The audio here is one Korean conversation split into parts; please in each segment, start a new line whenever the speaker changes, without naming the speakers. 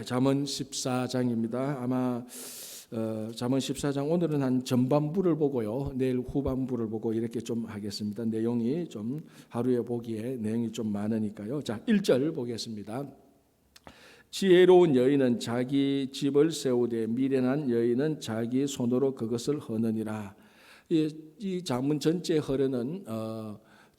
잠언 14장입니다. 아마 잠언 14장 오늘은 한 전반부를 보고요. 내일 후반부를 보고 이렇게 좀 하겠습니다. 내용이 좀 하루에 보기에 내용이 좀 많으니까요. 자, 1절 보겠습니다. 지혜로운 여인은 자기 집을 세우되 미련한 여인은 자기 손으로 그것을 허느니라. 이 잠언 전체에 흐르는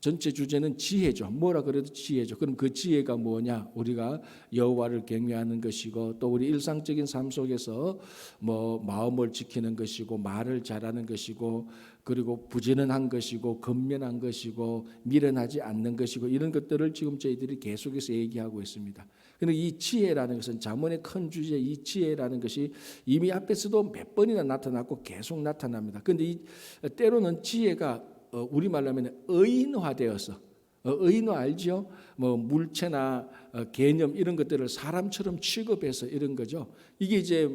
전체 주제는 지혜죠. 뭐라 그래도 지혜죠. 그럼 그 지혜가 뭐냐? 우리가 여호와를 경외하는 것이고, 또 우리 일상적인 삶 속에서 뭐 마음을 지키는 것이고, 말을 잘하는 것이고, 그리고 부지런한 것이고, 근면한 것이고, 미련하지 않는 것이고, 이런 것들을 지금 저희들이 계속해서 얘기하고 있습니다. 그런데 이 지혜라는 것은 잠언의 큰 주제, 이 지혜라는 것이 이미 앞에서도 몇 번이나 나타났고 계속 나타납니다. 그런데 이 때로는 지혜가 우리말로 하면 의인화되어서, 의인화 알죠? 뭐 물체나 개념 이런 것들을 사람처럼 취급해서 이런 거죠. 이게 이제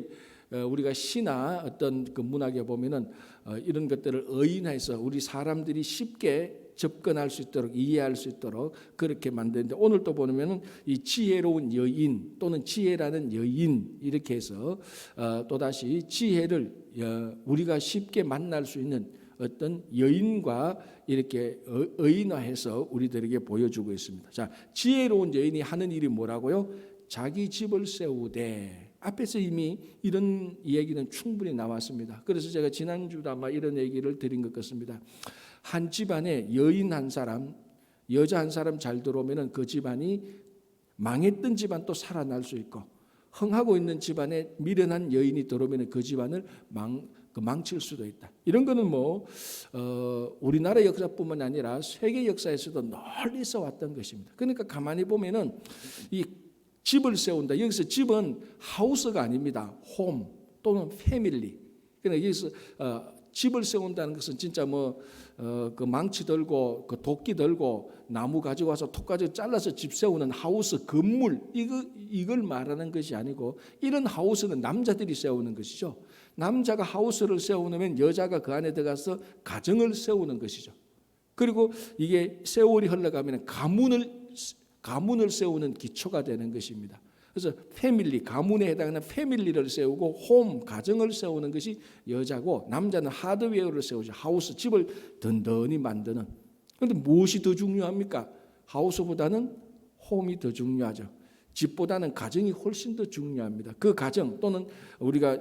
우리가 시나 어떤 그 문학에 보면은 이런 것들을 의인화해서 우리 사람들이 쉽게 접근할 수 있도록, 이해할 수 있도록 그렇게 만드는데, 오늘 또 보면은 이 지혜로운 여인 또는 지혜라는 여인 이렇게 해서 또다시 지혜를 우리가 쉽게 만날 수 있는 어떤 여인과 이렇게 의인화해서 우리들에게 보여주고 있습니다. 자, 지혜로운 여인이 하는 일이 뭐라고요? 자기 집을 세우되. 앞에서 이미 이런 얘기는 충분히 나왔습니다. 그래서 제가 지난주도 아마 이런 얘기를 드린 것 같습니다. 한 집안에 여인 한 사람, 여자 한 사람 잘 들어오면은 그 집안이 망했던 집안도 살아날 수 있고, 흥하고 있는 집안에 미련한 여인이 들어오면 그 집안을 망칠 수도 있다. 이런 거는 우리나라 역사뿐만 아니라 세계 역사에서도 널리 있어왔던 것입니다. 그러니까 가만히 보면은 이 집을 세운다. 여기서 집은 하우스가 아닙니다. 홈 또는 패밀리. 그러니까 여기서 집을 세운다는 것은 진짜 그 망치 들고 그 도끼 들고 나무 가지고 와서 톡 가지고 잘라서 집 세우는 하우스, 건물, 이걸 말하는 것이 아니고, 이런 하우스는 남자들이 세우는 것이죠. 남자가 하우스를 세우면 여자가 그 안에 들어가서 가정을 세우는 것이죠. 그리고 이게 세월이 흘러가면 가문을 세우는 기초가 되는 것입니다. 그래서 패밀리, 가문에 해당하는 패밀리를 세우고 홈, 가정을 세우는 것이 여자고, 남자는 하드웨어를 세우죠. 하우스, 집을 든든히 만드는. 그런데 무엇이 더 중요합니까? 하우스보다는 홈이 더 중요하죠. 집보다는 가정이 훨씬 더 중요합니다. 그 가정 또는 우리가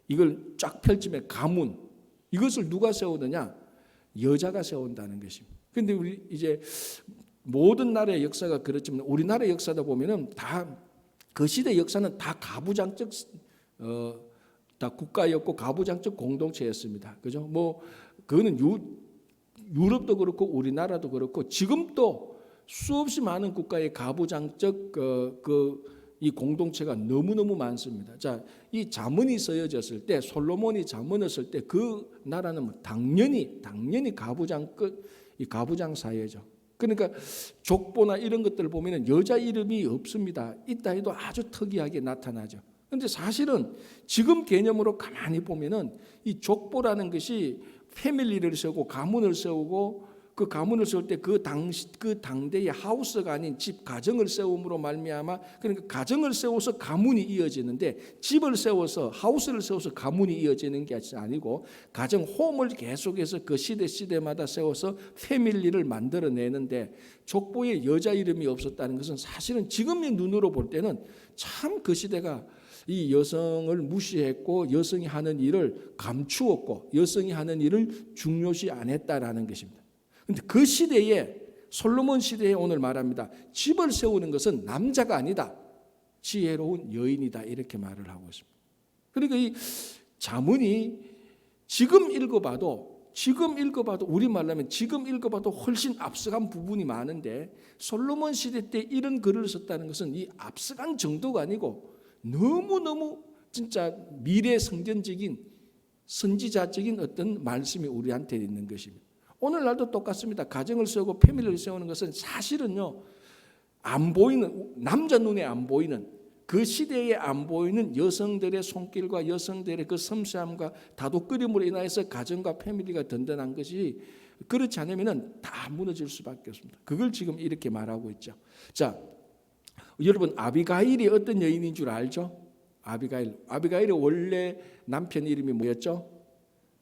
이걸 쫙 펼치면 가문, 이것을 누가 세우느냐? 여자가 세운다는 것입니다. 그런데 우리 이제 모든 나라의 역사가 그렇지만 우리나라의 역사도 보면은 다 그 시대 역사는 다 가부장적 다 국가였고 가부장적 공동체였습니다. 그죠? 그거는 유럽도 그렇고 우리나라도 그렇고 지금도 수없이 많은 국가의 가부장적 이 공동체가 너무너무 많습니다. 자, 이 잠언이 쓰여졌을 때, 솔로몬이 잠언을 쓸 때 그 나라는 당연히 이 가부장 사회죠. 그러니까 족보나 이런 것들을 보면 여자 이름이 없습니다. 있다 해도 아주 특이하게 나타나죠. 그런데 사실은 지금 개념으로 가만히 보면은 이 족보라는 것이 패밀리를 세우고 가문을 세우고, 그 가문을 세울 때 그 당대의 하우스가 아닌 집, 가정을 세움으로 말미암아, 그러니까 가정을 세워서 가문이 이어지는데, 집을 세워서 하우스를 세워서 가문이 이어지는 게 아니고 가정 홈을 계속해서 그 시대마다 세워서 패밀리를 만들어내는데, 족보에 여자 이름이 없었다는 것은 사실은 지금의 눈으로 볼 때는 참 그 시대가 이 여성을 무시했고 여성이 하는 일을 감추었고 여성이 하는 일을 중요시 안 했다라는 것입니다. 그런데 그 시대에, 솔로몬 시대에 오늘 말합니다. 집을 세우는 것은 남자가 아니다, 지혜로운 여인이다, 이렇게 말을 하고 있습니다. 그러니까 이 잠언이 지금 읽어봐도 우리말로 하면 지금 읽어봐도 훨씬 앞서간 부분이 많은데, 솔로몬 시대 때 이런 글을 썼다는 것은 이 앞서간 정도가 아니고 너무너무 진짜 미래 성전적인 선지자적인 어떤 말씀이 우리한테 있는 것입니다. 오늘날도 똑같습니다. 가정을 세우고 패밀리를 세우는 것은 사실은요, 안 보이는, 남자 눈에 안 보이는, 그 시대에 안 보이는 여성들의 손길과 여성들의 그 섬세함과 다독거림으로 인하여서 가정과 패밀리가 든든한 것이, 그렇지 않으면 다 무너질 수밖에 없습니다. 그걸 지금 이렇게 말하고 있죠. 자, 여러분 아비가일이 어떤 여인인 줄 알죠? 아비가일의 원래 남편 이름이 뭐였죠?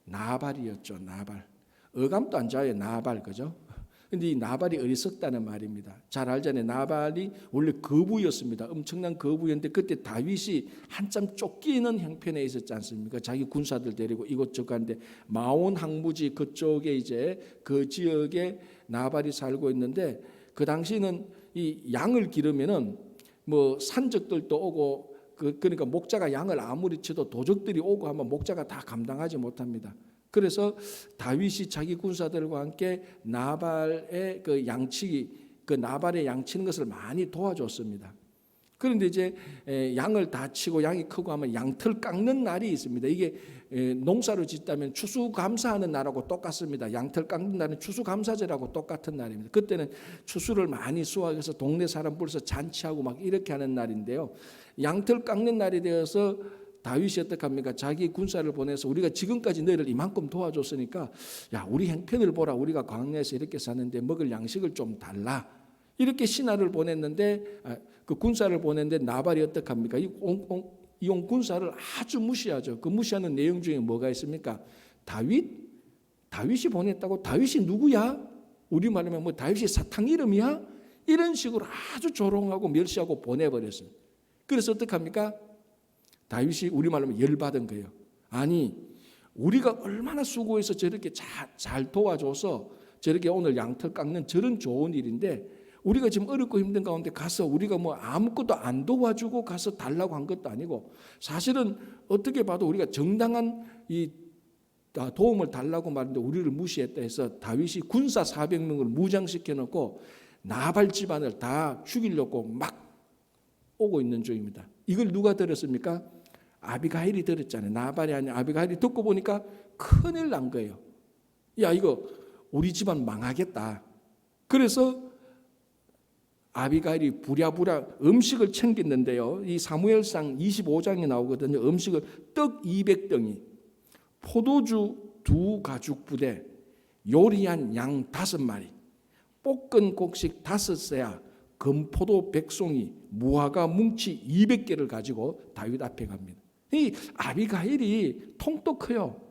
나발이었죠. 나발. 어감도 안 좋아요. 나발, 그죠? 근데 이 나발이 어리석다는 말입니다. 잘 알잖아요. 나발이 원래 거부였습니다. 엄청난 거부였는데 그때 다윗이 한참 쫓기는 형편에 있었지 않습니까? 자기 군사들 데리고 이곳저곳 하는데 마온 항무지 그쪽에 이제 그 지역에 나발이 살고 있는데 그 당시는 이 양을 기르면은 뭐 산적들도 오고 그러니까 목자가 양을 아무리 쳐도 도적들이 오고 하면 목자가 다 감당하지 못합니다. 그래서 다윗이 자기 군사들과 함께 나발의 그 양치기, 그 나발의 양치는 것을 많이 도와줬습니다. 그런데 이제 양을 다 치고 양이 크고 하면 양털 깎는 날이 있습니다. 이게 농사를 짓다면 추수감사하는 날하고 똑같습니다. 양털 깎는 날은 추수감사제라고 똑같은 날입니다. 그때는 추수를 많이 수확해서 동네 사람 불러서 잔치하고 막 이렇게 하는 날인데요. 양털 깎는 날이 되어서 다윗이 어떻게 합니까? 자기 군사를 보내서 우리가 지금까지 너희를 이만큼 도와줬으니까 야 우리 형편을 보라. 우리가 광야에서 이렇게 사는데 먹을 양식을 좀 달라. 이렇게 신하를 보냈는데 그 군사를 보냈는데 나발이 어떻게 합니까? 이 온 군사를 아주 무시하죠. 그 무시하는 내용 중에 뭐가 있습니까? 다윗이 보냈다고? 다윗이 누구야? 우리 말하면 뭐 다윗이 사탕 이름이야? 이런 식으로 아주 조롱하고 멸시하고 보내버렸습니다. 그래서 어떻게 합니까? 다윗이 우리 말로 열받은 거예요. 아니 우리가 얼마나 수고해서 저렇게 잘 도와줘서 저렇게 오늘 양털 깎는 저런 좋은 일인데 우리가 지금 어렵고 힘든 가운데 가서 우리가 뭐 아무것도 안 도와주고 가서 달라고 한 것도 아니고 사실은 어떻게 봐도 우리가 정당한 이 도움을 달라고 말했는데 우리를 무시했다 해서 다윗이 군사 400명을 무장시켜 놓고 나발 집안을 다 죽이려고 막 오고 있는 중입니다. 이걸 누가 들었습니까? 아비가일이 들었잖아요. 나발이 아니라 아비가일이 듣고 보니까 큰일 난 거예요. 야 이거 우리 집안 망하겠다. 그래서 아비가일이 부랴부랴 음식을 챙겼는데요. 이 사무엘상 25장에 나오거든요. 음식을 떡 200덩이, 포도주 2가죽 부대, 요리한 양 5마리, 볶은 곡식 5세야, 금포도 100송이, 무화과 뭉치 200개를 가지고 다윗 앞에 갑니다. 이 아비가일이 통도 커요.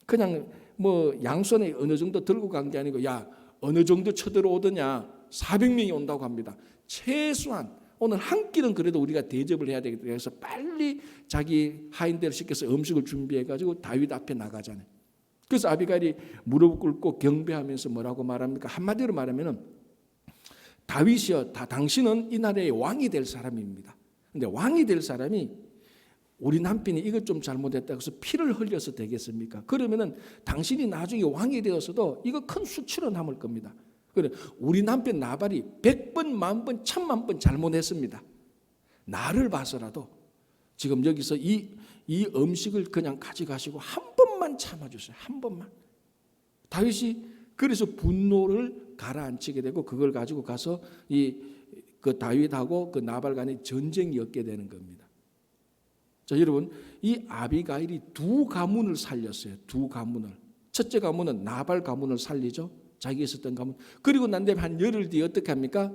그냥 뭐 양손에 어느 정도 들고 간 게 아니고 야 어느 정도 쳐들어오더냐 400명이 온다고 합니다. 최소한 오늘 한 끼는 그래도 우리가 대접을 해야 되겠다 해서 빨리 자기 하인들을 시켜서 음식을 준비해가지고 다윗 앞에 나가잖아요. 그래서 아비가일이 무릎 꿇고 경배하면서 뭐라고 말합니까? 한마디로 말하면은 다윗이여 당신은 이 나라의 왕이 될 사람입니다. 근데 왕이 될 사람이 우리 남편이 이것 좀 잘못했다고 해서 피를 흘려서 되겠습니까? 그러면은 당신이 나중에 왕이 되어서도 이거 큰 수치로 남을 겁니다. 그래 우리 남편 나발이 100번, 10,000번, 10,000번 잘못했습니다. 나를 봐서라도 지금 여기서 이 음식을 그냥 가져가시고 한 번만 참아주세요. 한 번만. 다윗이 그래서 분노를 가라앉히게 되고 그걸 가지고 가서 그 다윗하고 그 나발 간의 전쟁이 엮게 되는 겁니다. 자, 여러분 이 아비가일이 2가문을 살렸어요. 2가문을. 첫째 가문은 나발 가문을 살리죠. 자기 있었던 가문. 그리고 난 다음에 한 열흘 뒤에 어떻게 합니까?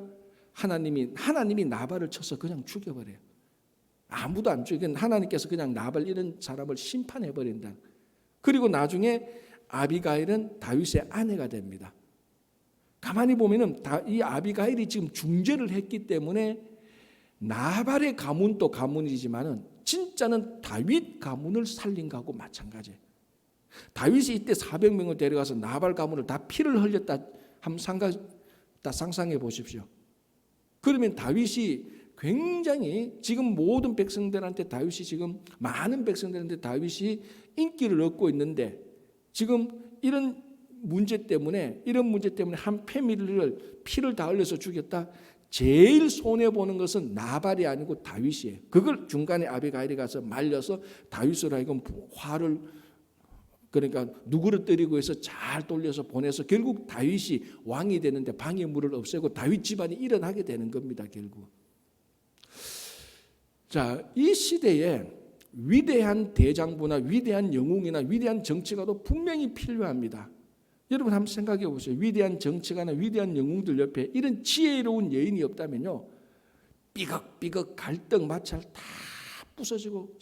하나님이 나발을 쳐서 그냥 죽여버려요. 아무도 안 죽여. 하나님께서 그냥 나발 이런 사람을 심판해 버린다. 그리고 나중에 아비가일은 다윗의 아내가 됩니다. 가만히 보면은 이 아비가일이 지금 중재를 했기 때문에 나발의 가문도 가문이지만은 진짜는 다윗 가문을 살린 거하고 마찬가지예요. 다윗이 이때 400명을 데려가서 나발 가문을 다 피를 흘렸다 한번 상상해 보십시오. 그러면 다윗이 굉장히 지금 모든 백성들한테 다윗이 지금 많은 백성들한테 다윗이 인기를 얻고 있는데 지금 이런 문제 때문에 한 패밀리를 피를 다 흘려서 죽였다. 제일 손해 보는 것은 나발이 아니고 다윗이에요. 그걸 중간에 아비가일이 가서 말려서 다윗으로 하여금 화를 그러니까 누구를 때리고 해서 잘 돌려서 보내서 결국 다윗이 왕이 되는데 방해물을 없애고 다윗 집안이 일어나게 되는 겁니다. 결국. 자, 이 시대에 위대한 대장부나 위대한 영웅이나 위대한 정치가도 분명히 필요합니다. 여러분 한번 생각해 보세요. 위대한 정치가나 위대한 영웅들 옆에 이런 지혜로운 여인이 없다면요, 삐걱삐걱 갈등 마찰 다 부서지고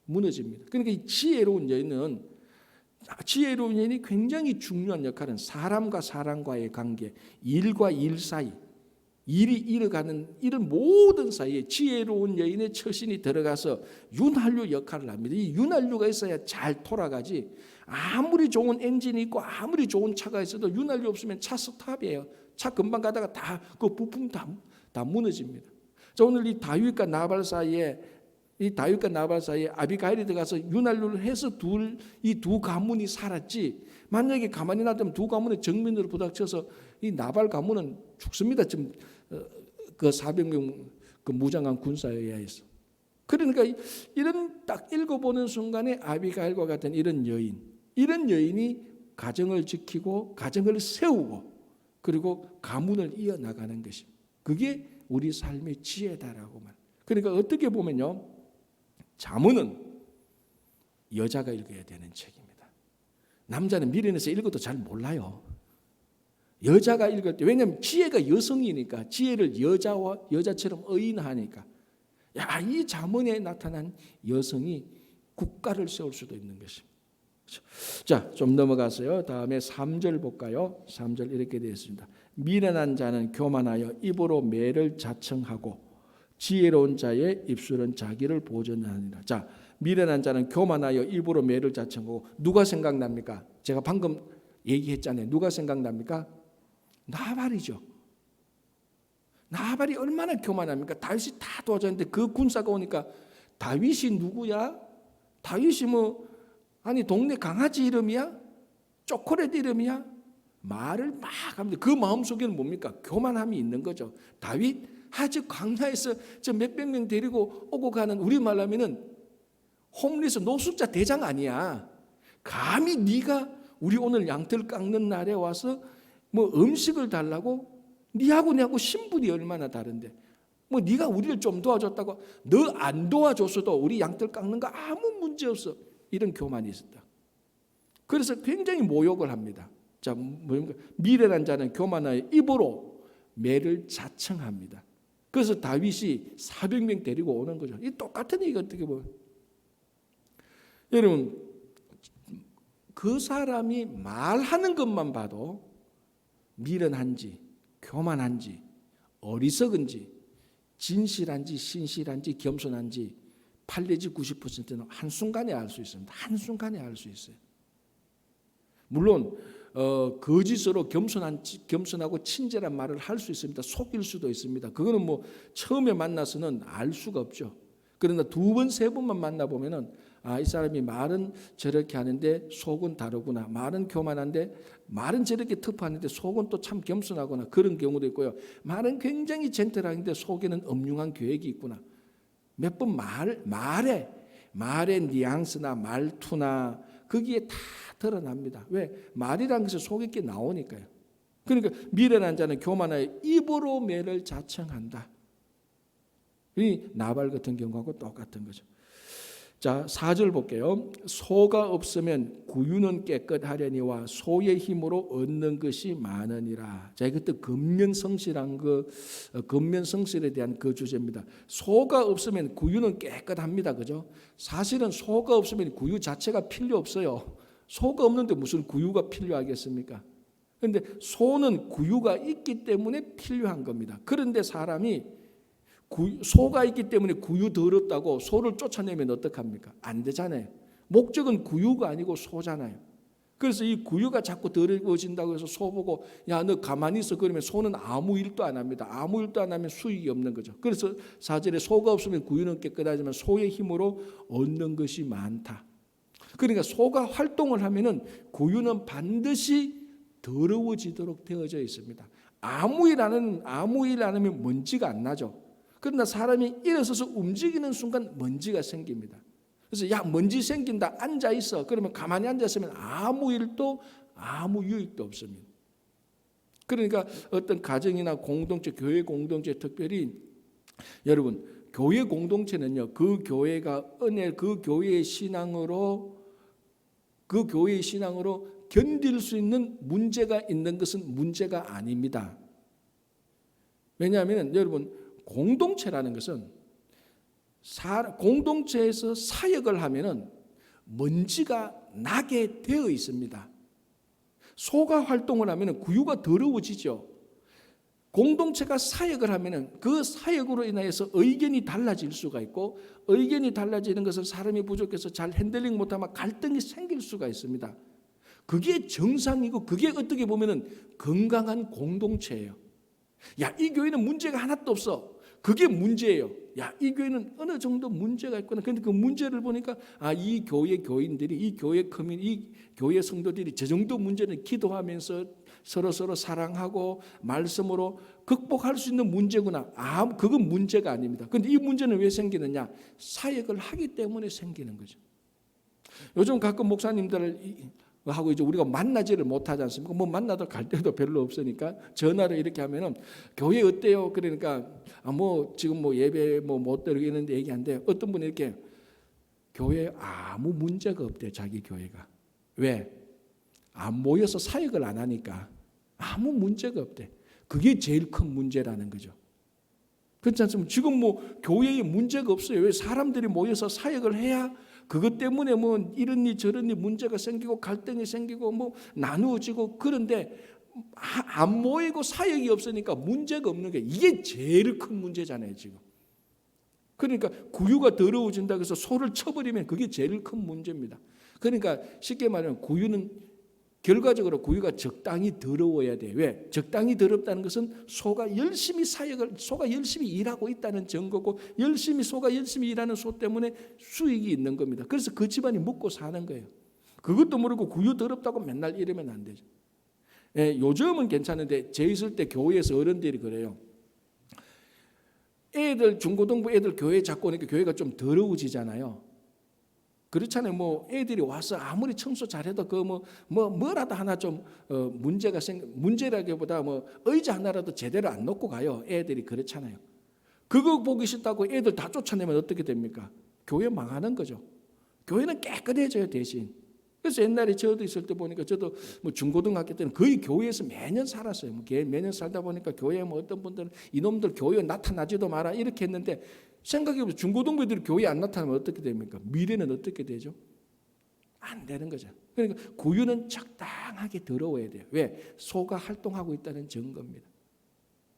무너집니다. 그러니까 이 지혜로운 여인이 굉장히 중요한 역할은 사람과 사람과의 관계, 일과 일 사이, 일이 일어가는 이런 모든 사이에 지혜로운 여인의 처신이 들어가서 윤활유 역할을 합니다. 이 윤활유가 있어야 잘 돌아가지. 아무리 좋은 엔진이 있고 아무리 좋은 차가 있어도 윤활유 없으면 차 스탑이에요. 차 금방 가다가 다 그 부품 다 무너집니다. 자, 오늘 이 다윗과 나발 사이에 아비가일이 들어가서 윤활유를 해서 이 두 가문이 살았지. 만약에 가만히 놔두면 두 가문의 정면으로 부닥쳐서 이 나발 가문은 죽습니다. 지금 그 400명 그 무장한 군사에 의해서. 그러니까 이런 딱 읽어보는 순간에 아비가일과 같은 이런 여인이 가정을 지키고 가정을 세우고 그리고 가문을 이어나가는 것입니다. 그게 우리 삶의 지혜다라고 말. 그러니까 어떻게 보면요, 잠언은 여자가 읽어야 되는 책입니다. 남자는 미련해서 읽어도 잘 몰라요. 여자가 읽을 때, 왜냐하면 지혜가 여성이니까, 지혜를 여자처럼 의인하니까. 야, 이 잠언에 나타난 여성이 국가를 세울 수도 있는 것입니다. 자, 좀 넘어가서요. 다음에 3절 볼까요? 3절 이렇게 되어 있습니다. 미련한 자는 교만하여 입으로 매를 자청하고 지혜로운 자의 입술은 자기를 보전하니라. 자, 미련한 자는 교만하여 입으로 매를 자청하고, 누가 생각납니까? 제가 방금 얘기했잖아요. 누가 생각납니까? 나발이죠. 나발이 얼마나 교만합니까? 다윗이 다 도와줬는데 그 군사가 오니까 다윗이 누구야? 다윗이 아니 동네 강아지 이름이야? 초콜릿 이름이야? 말을 막 합니다. 그 마음속에는 뭡니까? 교만함이 있는 거죠. 다윗 아주 광야에서 저 몇백 명 데리고 오고 가는, 우리말로 하면은 홈리스 노숙자 대장 아니야. 감히 네가 우리 오늘 양털 깎는 날에 와서 음식을 달라고? 네하고 내하고 신분이 얼마나 다른데 네가 우리를 좀 도와줬다고? 너 안 도와줬어도 우리 양털 깎는 거 아무 문제 없어. 이런 교만이 있었다. 그래서 굉장히 모욕을 합니다. 자, 뭡니까? 미련한 자는 교만하여 입으로 매를 자청합니다. 그래서 다윗이 400명 데리고 오는 거죠. 이 똑같은 얘기가 어떻게 보면. 여러분, 그 사람이 말하는 것만 봐도 미련한지, 교만한지, 어리석은지, 진실한지, 신실한지, 겸손한지 8 내지 90%는 한순간에 알 수 있습니다. 한순간에 알 수 있어요. 물론 거짓으로 겸손하고 친절한 말을 할 수 있습니다. 속일 수도 있습니다. 그거는 처음에 만나서는 알 수가 없죠. 그러나 2번, 3번만 만나보면은 이 사람이 말은 저렇게 하는데 속은 다르구나. 말은 교만한데 말은 저렇게 터프하는데 속은 또 참 겸손하구나. 그런 경우도 있고요. 말은 굉장히 젠틀한데 속에는 엄중한 계획이 있구나. 몇 번 말의 뉘앙스나 말투나 거기에 다 드러납니다. 왜? 말이라는 것이 속에 게 나오니까요. 그러니까 미련한 자는 교만하여 입으로 매를 자청한다. 이 나발 같은 경우하고 똑같은 거죠. 자, 4절 볼게요. 소가 없으면 구유는 깨끗하려니와 소의 힘으로 얻는 것이 많으니라. 자, 이것도 근면성실한 근면성실에 대한 그 주제입니다. 소가 없으면 구유는 깨끗합니다. 그죠? 사실은 소가 없으면 구유 자체가 필요 없어요. 소가 없는데 무슨 구유가 필요하겠습니까? 그런데 소는 구유가 있기 때문에 필요한 겁니다. 그런데 사람이 소가 있기 때문에 구유 더럽다고 소를 쫓아내면 어떡합니까? 안 되잖아요. 목적은 구유가 아니고 소잖아요. 그래서 이 구유가 자꾸 더러워진다고 해서 소 보고 야, 너 가만히 있어 그러면 소는 아무 일도 안 합니다. 아무 일도 안 하면 수익이 없는 거죠. 그래서 4절에 소가 없으면 구유는 깨끗하지만 소의 힘으로 얻는 것이 많다. 그러니까 소가 활동을 하면은 구유는 반드시 더러워지도록 되어져 있습니다. 아무 일 안 하면 먼지가 안 나죠. 그러나 사람이 일어서서 움직이는 순간 먼지가 생깁니다. 그래서 야, 먼지 생긴다, 앉아 있어. 그러면 가만히 앉아 있으면 아무 일도 아무 유익도 없습니다. 그러니까 어떤 가정이나 공동체, 교회 공동체 특별히 여러분, 교회 공동체는요, 그 교회가 그 교회의 신앙으로 견딜 수 있는 문제가 있는 것은 문제가 아닙니다. 왜냐하면 여러분, 공동체라는 것은 공동체에서 사역을 하면은 먼지가 나게 되어 있습니다. 소가 활동을 하면은 구유가 더러워지죠. 공동체가 사역을 하면은 그 사역으로 인하여서 의견이 달라질 수가 있고, 의견이 달라지는 것은 사람이 부족해서 잘 핸들링 못하면 갈등이 생길 수가 있습니다. 그게 정상이고 그게 어떻게 보면은 건강한 공동체예요. 야, 이 교회는 문제가 하나도 없어. 그게 문제예요. 야, 이 교회는 어느 정도 문제가 있구나. 그런데 그 문제를 보니까 이 교회 교인들이, 이 교회 이 교회 성도들이 저 정도 문제는 기도하면서 서로 사랑하고 말씀으로 극복할 수 있는 문제구나. 그건 문제가 아닙니다. 그런데 이 문제는 왜 생기느냐? 사역을 하기 때문에 생기는 거죠. 요즘 가끔 목사님들을 하고 이제 우리가 만나지를 못하지 않습니까? 뭐 만나도 갈 데도 별로 없으니까 전화를 이렇게 하면은 교회 어때요? 그러니까 지금 예배 못 드리겠는데 얘기하는데, 어떤 분이 이렇게 교회에 아무 문제가 없대. 자기 교회가. 왜? 안 모여서 사역을 안 하니까 아무 문제가 없대. 그게 제일 큰 문제라는 거죠. 그렇지 않습니까? 지금 교회에 문제가 없어요. 왜? 사람들이 모여서 사역을 해야 그것 때문에 이런 일 저런 일 문제가 생기고 갈등이 생기고 나누어지고, 그런데 안 모이고 사역이 없으니까 문제가 없는 게 이게 제일 큰 문제잖아요, 지금. 그러니까 구유가 더러워진다고 해서 소를 쳐버리면 그게 제일 큰 문제입니다. 그러니까 쉽게 말하면 결과적으로 구유가 적당히 더러워야 돼. 왜? 적당히 더럽다는 것은 소가 열심히 일하고 있다는 증거고, 소가 열심히 일하는 소 때문에 수익이 있는 겁니다. 그래서 그 집안이 먹고 사는 거예요. 그것도 모르고 구유 더럽다고 맨날 이러면 안 되죠. 요즘은 괜찮은데 제 있을 때 교회에서 어른들이 그래요. 중고등부 애들 교회에 자꾸 오니까 교회가 좀 더러워지잖아요. 그렇잖아요. 애들이 와서 아무리 청소 잘해도 뭐라도 하나 좀 문제라기보다 의자 하나라도 제대로 안 놓고 가요. 애들이 그렇잖아요. 그거 보기 싫다고 애들 다 쫓아내면 어떻게 됩니까? 교회 망하는 거죠. 교회는 깨끗해져요, 대신. 그래서 옛날에 저도 있을 때 보니까, 저도 중고등학교 때는 거의 교회에서 매년 살았어요. 매년 살다 보니까 교회에 어떤 분들은 이놈들 교회에 나타나지도 마라 이렇게 했는데, 생각해보면 중고등부들이 교회에 안 나타나면 어떻게 됩니까? 미래는 어떻게 되죠? 안 되는 거죠. 그러니까 구유는 적당하게 더러워야 돼요. 왜? 소가 활동하고 있다는 증거입니다.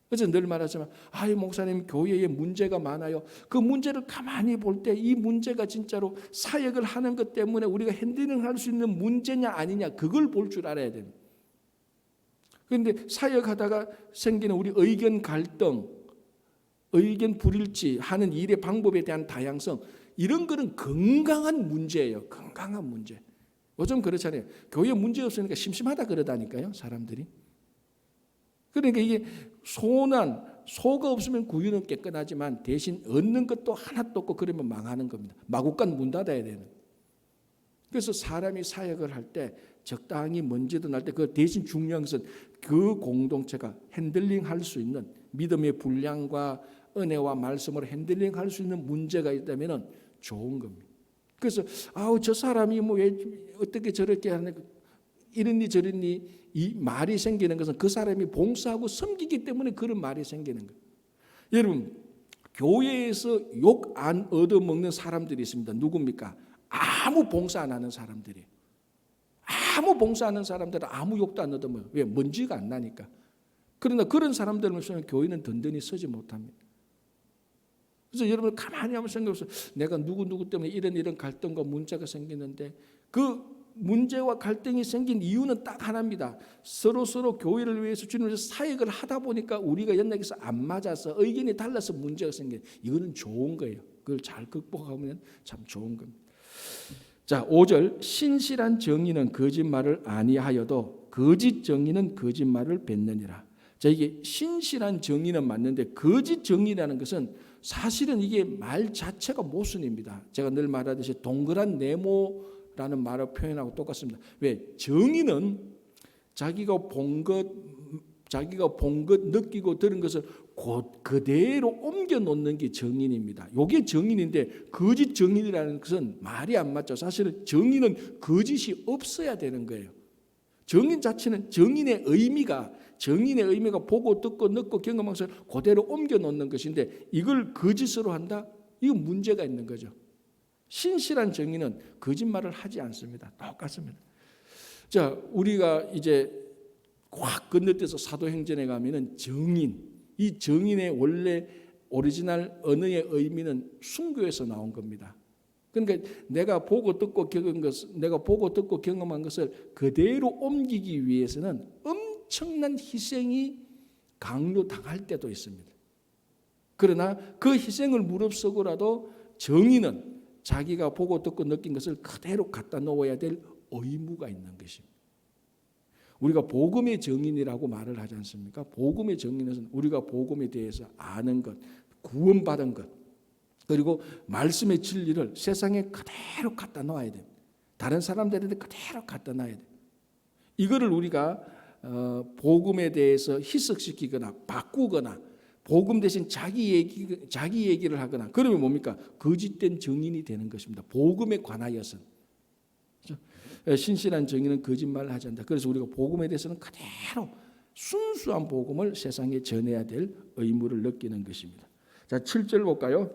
그래서 늘 말하지만, 목사님 교회에 문제가 많아요. 그 문제를 가만히 볼 때 이 문제가 진짜로 사역을 하는 것 때문에 우리가 핸들링할 수 있는 문제냐 아니냐, 그걸 볼 줄 알아야 됩니다. 그런데 사역하다가 생기는 우리 의견 갈등, 의견 불일치 하는 일의 방법에 대한 다양성, 이런 거는 건강한 문제예요. 건강한 문제. 요즘 그렇잖아요. 교회에 문제 없으니까 심심하다 그러다니까요, 사람들이. 그러니까 이게 소가 없으면 구유는 깨끗하지만 대신 얻는 것도 하나도 없고 그러면 망하는 겁니다. 마구간 문 닫아야 되는. 그래서 사람이 사역을 할 때 적당히 먼지도 날 때 그 대신 중요한 것은 그 공동체가 핸들링할 수 있는, 믿음의 분량과 은혜와 말씀으로 핸들링할 수 있는 문제가 있다면 좋은 겁니다. 그래서 저 사람이 왜 어떻게 저렇게 하는, 이러니 저러니 이 말이 생기는 것은 그 사람이 봉사하고 섬기기 때문에 그런 말이 생기는 거예요. 여러분, 교회에서 욕 안 얻어먹는 사람들이 있습니다. 누굽니까? 아무 봉사 안 하는 사람들이. 아무 봉사하는 사람들은 아무 욕도 안 얻어먹어요. 왜? 먼지가 안 나니까. 그러나 그런 사람들을 보면 교회는 든든히 서지 못합니다. 그래서 여러분 가만히 한번 생각해보세요. 내가 누구 때문에 이런 갈등과 문제가 생기는데, 그 문제와 갈등이 생긴 이유는 딱 하나입니다. 서로 교회를 위해서 주님을 위해서 사역을 하다 보니까 우리가 연락해서 안 맞아서 의견이 달라서 문제가 생겨요. 이거는 좋은 거예요. 그걸 잘 극복하면 참 좋은 겁니다. 자, 5절, 신실한 정의는 거짓말을 아니하여도 거짓 정의는 거짓말을 뱉느니라. 자, 이게 신실한 정의는 맞는데 거짓 정의라는 것은 사실은 이게 말 자체가 모순입니다. 제가 늘 말하듯이 동그란 네모라는 말을 표현하고 똑같습니다. 왜? 정의는 자기가 본 것, 느끼고 들은 것을 곧 그대로 옮겨 놓는 게 정인입니다. 이게 정인인데, 거짓 정인이라는 것은 말이 안 맞죠. 사실은 정인은 거짓이 없어야 되는 거예요. 정인 자체는, 정인의 의미가 정인의 의미가 보고 듣고 듣고 경험한 것을 그대로 옮겨 놓는 것인데 이걸 거짓으로 한다? 이건 문제가 있는 거죠. 신실한 정인은 거짓말을 하지 않습니다. 똑같습니다. 자, 우리가 이제 확 건너뛰어서 사도행전에 가면은 정인, 이 정인의 원래 오리지널 언어의 의미는 순교에서 나온 겁니다. 그러니까 내가 보고 듣고 경험한 것을 그대로 옮기기 위해서는 엄청난 희생이 강요당할 때도 있습니다. 그러나 그 희생을 무릅쓰고라도 정의는 자기가 보고 듣고 느낀 것을 그대로 갖다 놓아야 될 의무가 있는 것입니다. 우리가 복음의 정인이라고 말을 하지 않습니까? 복음의 정인은 우리가 복음에 대해서 아는 것, 구원받은 것, 그리고 말씀의 진리를 세상에 그대로 갖다 놔야 됩니다. 다른 사람들한테 그대로 갖다 놔야 돼요. 이거를 우리가 복음에 대해서 희석시키거나 바꾸거나 복음 대신 자기 얘기를 하거나 그러면 뭡니까? 거짓된 정인이 되는 것입니다. 복음에 관하여서는. 신실한 정인은 거짓말을 하지 않는다. 그래서 우리가 복음에 대해서는 그대로 순수한 복음을 세상에 전해야 될 의무를 느끼는 것입니다. 자, 7절 볼까요?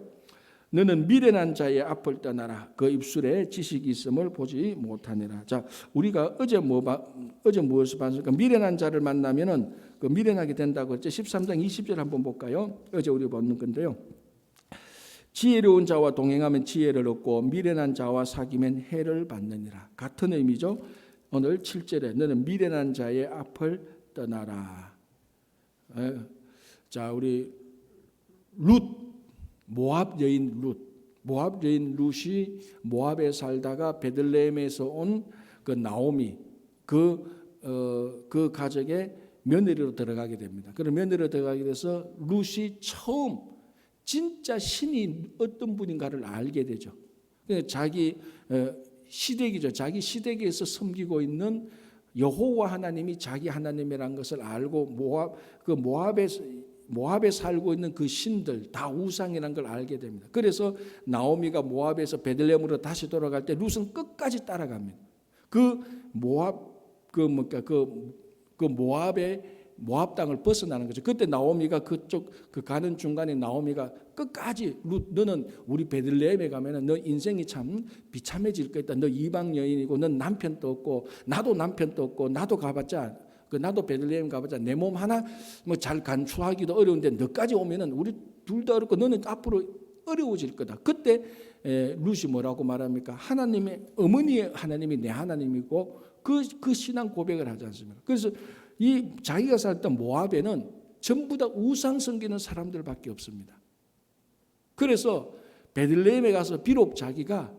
너는 미련한 자의 앞을 떠나라. 그 입술에 지식이 있음을 보지 못하니라. 자, 우리가 어제 무엇을 봤습니까? 미련한 자를 만나면은 그 미련하게 된다고 했죠. 13장 20절 한번 볼까요? 어제 우리 보는 건데요. 지혜로운 자와 동행하면 지혜를 얻고 미련한 자와 사귀면 해를 받느니라. 같은 의미죠. 오늘 7절에 너는 미련한 자의 앞을 떠나라. 자, 우리 모압 여인 룻이 모압에 살다가 베들레헴에서 온 그 나오미 그 가족의 며느리로 들어가게 됩니다. 그런 며느리로 들어가게 돼서 룻이 처음 진짜 신이 어떤 분인가를 알게 되죠. 자기 시댁이죠. 자기 시댁에서 섬기고 있는 여호와 하나님이 자기 하나님이라는 것을 알고 모압에 살고 있는 그 신들 다 우상이라는 걸 알게 됩니다. 그래서 나오미가 모압에서 베들레헴으로 다시 돌아갈 때 룻은 끝까지 따라갑니다. 모압 땅을 벗어나는 거죠. 그때 나오미가 그 가는 중간에 나오미가 끝까지 룻 너는 우리 베들레헴에 가면은 너 인생이 참 비참해질 거다. 너 이방 여인이고 넌 남편도 없고 나도 남편도 없고 나도 가봤자 나도 베들레헴 가봤자 내 몸 하나 뭐 잘 간수하기도 어려운데 너까지 오면은 우리 둘 다 어렵고 너는 앞으로 어려워질 거다. 그때 룻이 뭐라고 말합니까? 하나님의 어머니의 하나님이 내 하나님이고 그 신앙 고백을 하지 않습니까? 그래서 이 자기가 살던 모압에는 전부 다 우상 섬기는 사람들밖에 없습니다. 그래서 베들레헴에 가서 비록 자기가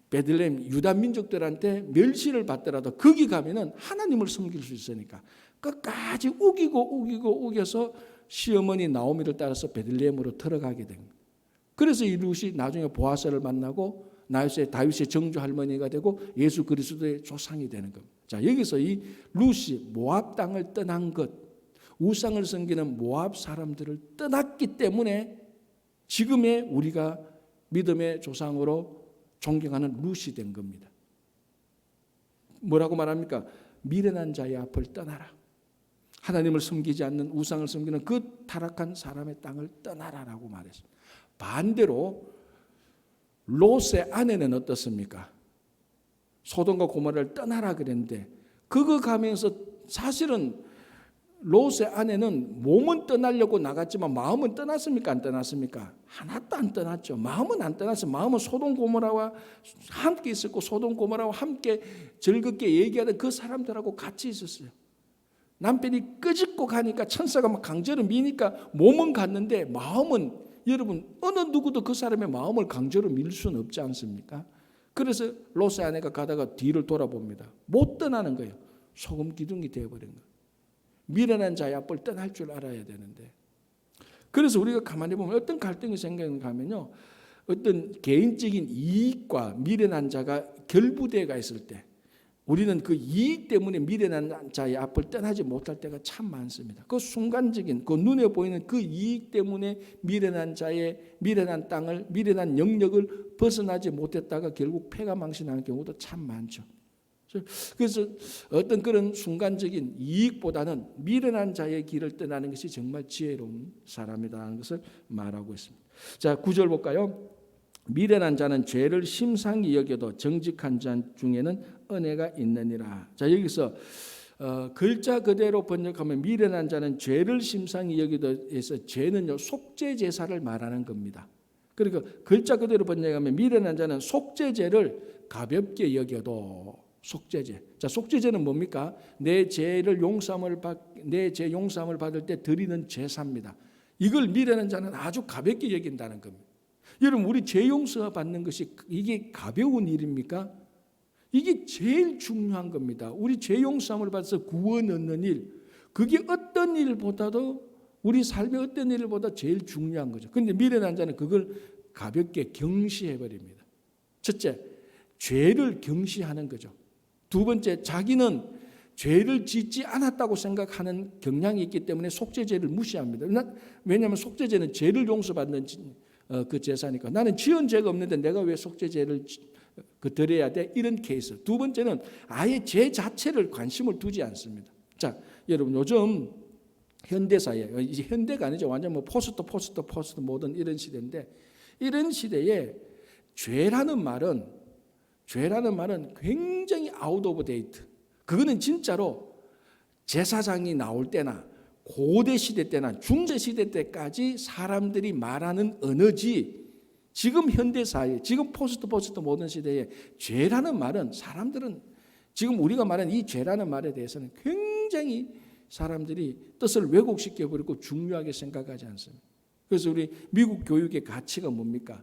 베들레헴 유다 민족들한테 멸시를 받더라도 거기 가면은 하나님을 섬길 수 있으니까 끝까지 우겨서 시어머니 나오미를 따라서 베들레헴으로 들어가게 됩니다. 그래서 이 룻이 나중에 보아스를 만나고 다윗의 정조 할머니가 되고 예수 그리스도의 조상이 되는 겁니다. 자, 여기서 이 룻이 모압 땅을 떠난 것, 우상을 섬기는 모압 사람들을 떠났기 때문에 지금의 우리가 믿음의 조상으로 존경하는 룻이 된 겁니다. 뭐라고 말합니까? 미련한 자의 앞을 떠나라. 하나님을 섬기지 않는 우상을 섬기는 그 타락한 사람의 땅을 떠나라라고 말했습니다. 반대로 롯의 아내는 어떻습니까? 소돔과 고모라를 떠나라 그랬는데 그거 가면서 사실은 롯의 아내는 몸은 떠나려고 나갔지만 마음은 떠났습니까? 안 떠났습니까? 하나도 안 떠났죠. 마음은 안 떠났어요. 마음은 소돔 고모라와 함께 있었고 소돔 고모라와 함께 즐겁게 얘기하던 그 사람들하고 같이 있었어요. 남편이 끄집고 가니까 천사가 막 강제로 미니까 몸은 갔는데 마음은 여러분 어느 누구도 그 사람의 마음을 강제로 밀 수는 없지 않습니까? 그래서 롯의 아내가 가다가 뒤를 돌아봅니다. 못 떠나는 거예요. 소금 기둥이 되어버린 거예요. 미련한 자의 앞을 떠날 줄 알아야 되는데 그래서 우리가 가만히 보면 어떤 갈등이 생기는가 하면요. 어떤 개인적인 이익과 미련한 자가 결부대가 있을 때 우리는 그 이익 때문에 미련한 자의 앞을 떠나지 못할 때가 참 많습니다. 그 순간적인 그 눈에 보이는 그 이익 때문에 미련한 자의 미련한 땅을 미련한 영역을 벗어나지 못했다가 결국 패가 망신하는 경우도 참 많죠. 그래서 어떤 그런 순간적인 이익보다는 미련한 자의 길을 떠나는 것이 정말 지혜로운 사람이라는 것을 말하고 있습니다. 자, 9절 볼까요? 미련한 자는 죄를 심상히 여겨도 정직한 자 중에는 은혜가 있느니라. 자, 여기서 글자 그대로 번역하면 미련한 자는 죄를 심상히 여기도 해서 죄는요 속죄 제사를 말하는 겁니다. 그러니까 글자 그대로 번역하면 미련한 자는 속죄제를 가볍게 여겨도 속죄제. 자, 속죄제는 뭡니까? 내 죄 용서함을 받을 때 드리는 제사입니다. 이걸 미련한 자는 아주 가볍게 여긴다는 겁니다. 여러분, 우리 죄 용서 받는 것이 이게 가벼운 일입니까? 이게 제일 중요한 겁니다. 우리 죄 용서함을 받아서 구원 얻는 일, 그게 어떤 일보다도 우리 삶의 어떤 일보다 제일 중요한 거죠. 그런데 미련한 자는 그걸 가볍게 경시해 버립니다. 첫째, 죄를 경시하는 거죠. 두 번째, 자기는 죄를 짓지 않았다고 생각하는 경향이 있기 때문에 속죄제를 무시합니다. 왜냐하면 속죄제는 죄를 용서받는 그 제사니까. 나는 지은 죄가 없는데 내가 왜 속죄제를 드려야 돼? 이런 케이스. 두 번째는 아예 죄 자체를 관심을 두지 않습니다. 자, 여러분, 요즘 현대사회, 이제 현대가 아니죠. 완전 포스트 모던 이런 시대인데, 이런 시대에 죄라는 말은 굉장히 아웃 오브 데이트. 그거는 진짜로 제사장이 나올 때나 고대 시대 때나 중세 시대 때까지 사람들이 말하는 언어지, 지금 현대 사회, 지금 포스트 모던 시대에 죄라는 말은 사람들은 지금 우리가 말하는 이 죄라는 말에 대해서는 굉장히 사람들이 뜻을 왜곡시켜 버리고 중요하게 생각하지 않습니다. 그래서 우리 미국 교육의 가치가 뭡니까?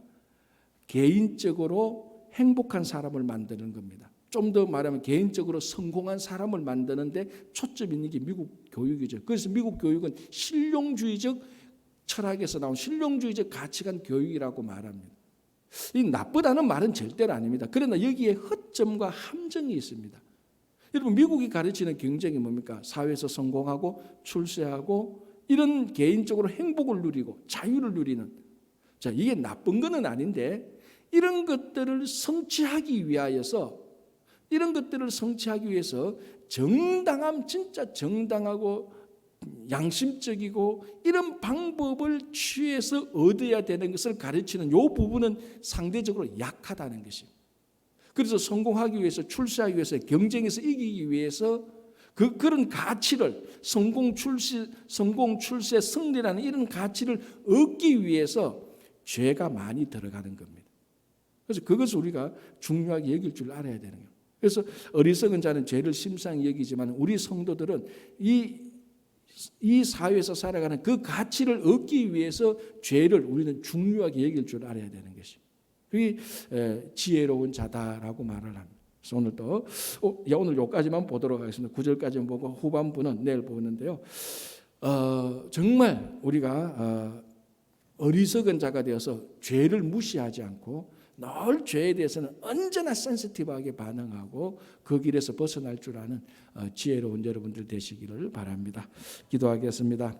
개인적으로 행복한 사람을 만드는 겁니다. 좀 더 말하면 개인적으로 성공한 사람을 만드는데 초점 있는 게 미국 교육이죠. 그래서 미국 교육은 실용주의적 철학에서 나온 실용주의적 가치관 교육이라고 말합니다. 이 나쁘다는 말은 절대로 아닙니다. 그러나 여기에 허점과 함정이 있습니다. 여러분, 미국이 가르치는 경쟁이 뭡니까? 사회에서 성공하고 출세하고 이런 개인적으로 행복을 누리고 자유를 누리는, 자, 이게 나쁜 거는 아닌데 이런 것들을 성취하기 위해서 진짜 정당하고 양심적이고 이런 방법을 취해서 얻어야 되는 것을 가르치는 이 부분은 상대적으로 약하다는 것입니다. 그래서 성공하기 위해서, 출세하기 위해서, 경쟁에서 이기기 위해서 그런 가치를, 성공, 출세, 승리라는 이런 가치를 얻기 위해서 죄가 많이 들어가는 겁니다. 그래서 그것을 우리가 중요하게 여길 줄 알아야 되는 거예요. 그래서 어리석은 자는 죄를 심상히 여기지만 우리 성도들은 이 사회에서 살아가는 그 가치를 얻기 위해서 죄를 우리는 중요하게 여길 줄 알아야 되는 것입니다. 그게 지혜로운 자다라고 말을 합니다. 그래서 오늘도 오늘 여기까지만 보도록 하겠습니다. 9절까지만 보고 후반부는 내일 보는데요. 정말 우리가 어리석은 자가 되어서 죄를 무시하지 않고 늘 죄에 대해서는 언제나 센시티브하게 반응하고 그 길에서 벗어날 줄 아는 지혜로운 여러분들 되시기를 바랍니다. 기도하겠습니다.